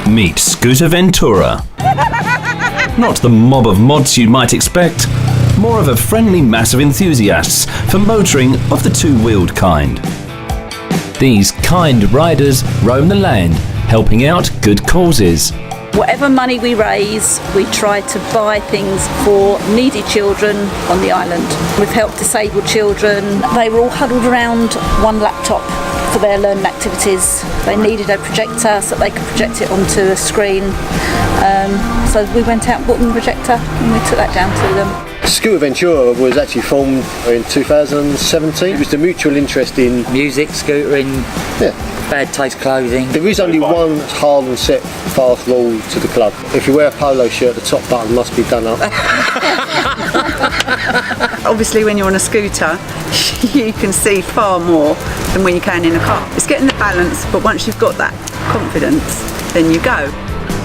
Meet SCOOTERVENTURA. Not the mob of mods you might expect, more of a friendly mass of enthusiasts for motoring of the two-wheeled kind. These kind riders roam the land, helping out good causes. Whatever money we raise, we try to buy things for needy children on the island. We've helped disabled children. They were all huddled around one laptop for their learning activities. They needed a projector so that they could project it onto a screen. So we went out and bought them a projector and we took that down to them. SCOOTERVENTURA was actually formed in 2017. It was the mutual interest in music, scootering, bad taste clothing. There is only one hard and set fast rule to the club. If you wear a polo shirt, the top button must be done up. Obviously when you're on a scooter, you can see far more than when you can in a car. It's getting the balance, but once you've got that confidence, then you go.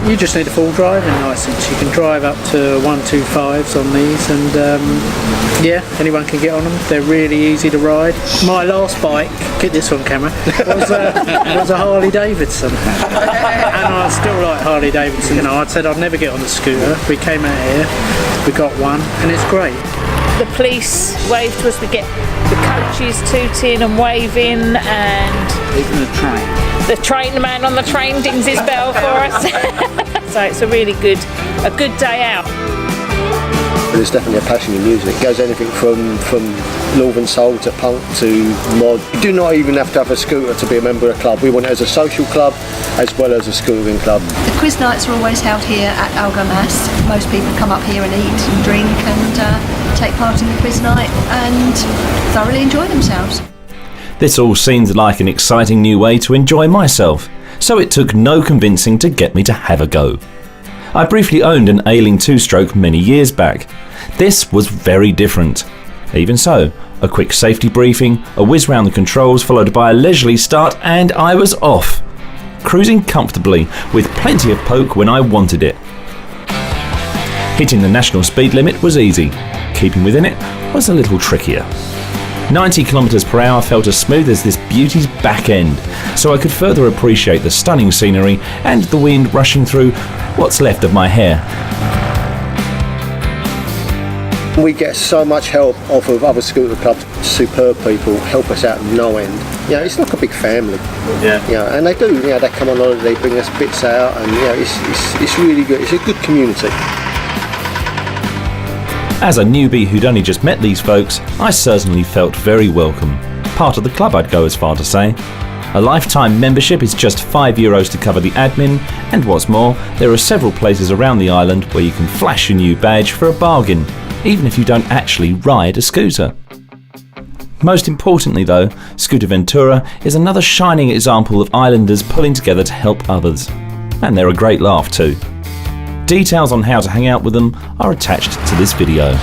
You just need a full driving licence. You can drive up to 125s on these, and yeah, anyone can get on them. They're really easy to ride. My last bike, get this on camera, was a Harley Davidson, and I still like Harley Davidson. You know, I said I'd never get on a scooter. We came out here, we got one, and it's great. The police wave to us. We get the coaches tooting and waving, and even the train man on the train dings his bell for us. So it's a really good day out. There's definitely a passion in music. It goes anything from northern soul to punk to mod. You do not even have to have a scooter to be a member of a club. We want it as a social club as well as a scootering club. The quiz nights are always held here at Algomas. Most people come up here and eat and drink and take part in the quiz night and thoroughly enjoy themselves. This all seemed like an exciting new way to enjoy myself, so it took no convincing to get me to have a go. I briefly owned an ailing two-stroke many years back. This was very different. Even so, a quick safety briefing, a whiz round the controls followed by a leisurely start, and I was off, cruising comfortably with plenty of poke when I wanted it. Hitting the national speed limit was easy. Keeping within it was a little trickier. 90 km/h felt as smooth as this beauty's back end, so I could further appreciate the stunning scenery and the wind rushing through what's left of my hair. We get so much help off of other scooter clubs. Superb people help us out no end. You know, it's like a big family. Yeah. You know, and they do. You know, they come on holiday, they bring us bits out, and you know, it's really good. It's a good community. As a newbie who'd only just met these folks, I certainly felt very welcome. Part of the club, I'd go as far to say. A lifetime membership is just €5 to cover the admin, and what's more, there are several places around the island where you can flash your new badge for a bargain, even if you don't actually ride a scooter. Most importantly though, SCOOTERVENTURA is another shining example of islanders pulling together to help others. And they're a great laugh too. Details on how to hang out with them are attached to this video.